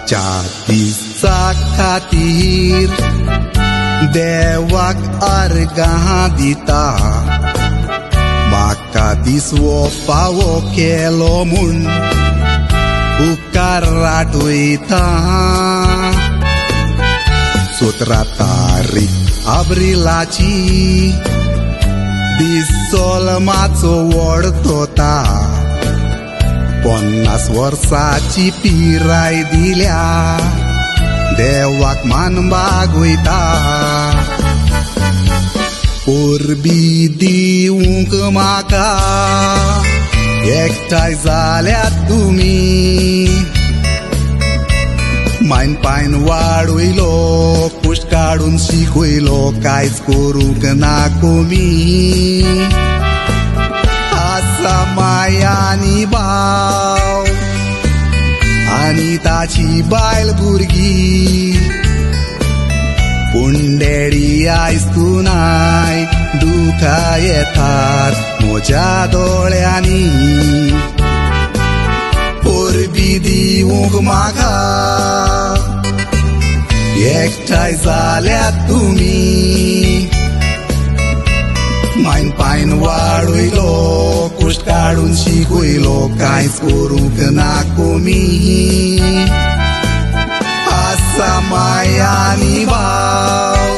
आजच्या दिसा खातीर देवाक अर्गां दिता म्हाका दिसवो फावो केलो म्हूण उपकार राटयता 17 तारीख एप्रिलाची दीस सोलमाचो व्हड तोता 50 वर्साची पिराय दिल्या देवाक मानपाक वयता परबी दिवंक म्हाका एकठांय जाल्यात तुमी मायन पायन वाडयलो कुश्ट काडून शिकयलो कांयच करूंक ना कमी आसा माया आनी भाव आनी ताची बायल भुरगी पूण डॅडी आयज तूं नाय दुखा येतात म्हज्या दोळ्यांनी परबी दिवंक म्हाका एकठांय जाल्यात तुमी मायन पायन वाडयलो कुश्ट काडून शिकयलो कांयच करूंक ना कमी आसा माया आनी भाव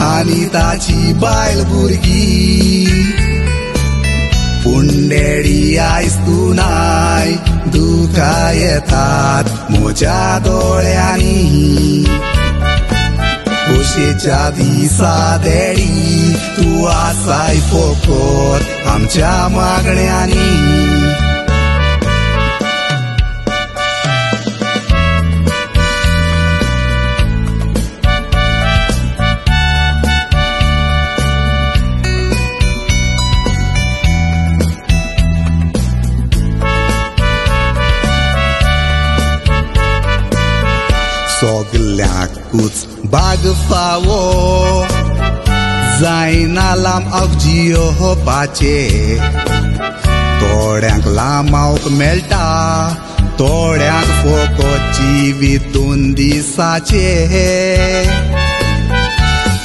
आनी ताची बायल भुरगी पूण डॅडी आयज तूं नाय दुखा येतात म्हज्या दोळ्यांनी खोशेच्या दिसा डॅडी तूं आसाय फकत आमच्या मागण्यांनी सगल्यांकूच बाग फावो जायना लांब अवजियोपाचे थोड्यांक लांबावंक मेळटा थोड्यांक फकत जिवीत 2 दिसाचे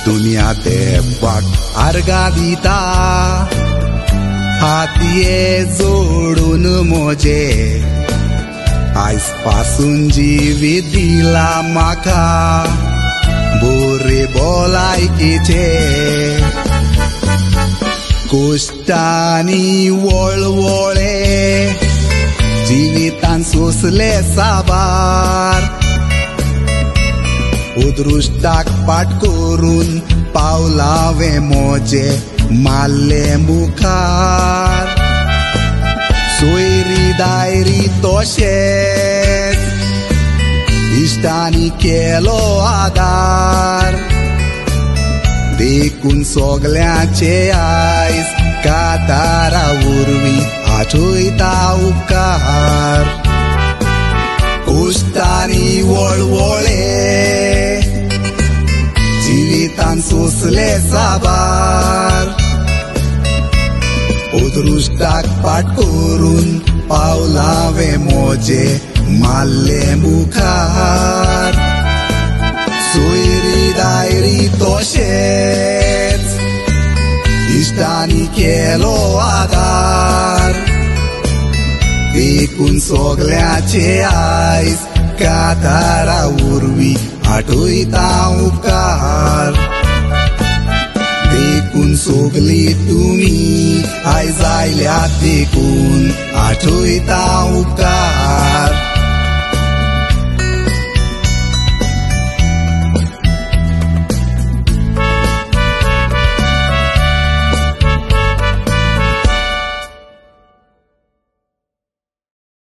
दुनिया देवाक अर्गां दिता हातये जोडून म्हजे आयज पासून जिवीत दिला म्हाका बरे भलायकेचे कोश्टांनी वळवळे जिवितान सोंसले साबार उदृश्टाक पाट करून पावला हांवें म्हजे मारले मुखार सोयरी दायरी तोशेच इश्टांनी केलो आदार देखून सगल्यांचे आयज कातारा उर्वी आठयता उपकार कोश्टांनी वळवळे जिवितान सोंसले साबार उदृश्टाक पाट करून पावला हांवें म्हजे मारले मुखार सोयरी दायरी तोशेच इश्टांनी केलो आदार देखून सगल्यांचे आयज कातारा उर्वी आठयता उपकार देखून सगली तुमी आयज आयल्यात देखून आठयता उपकार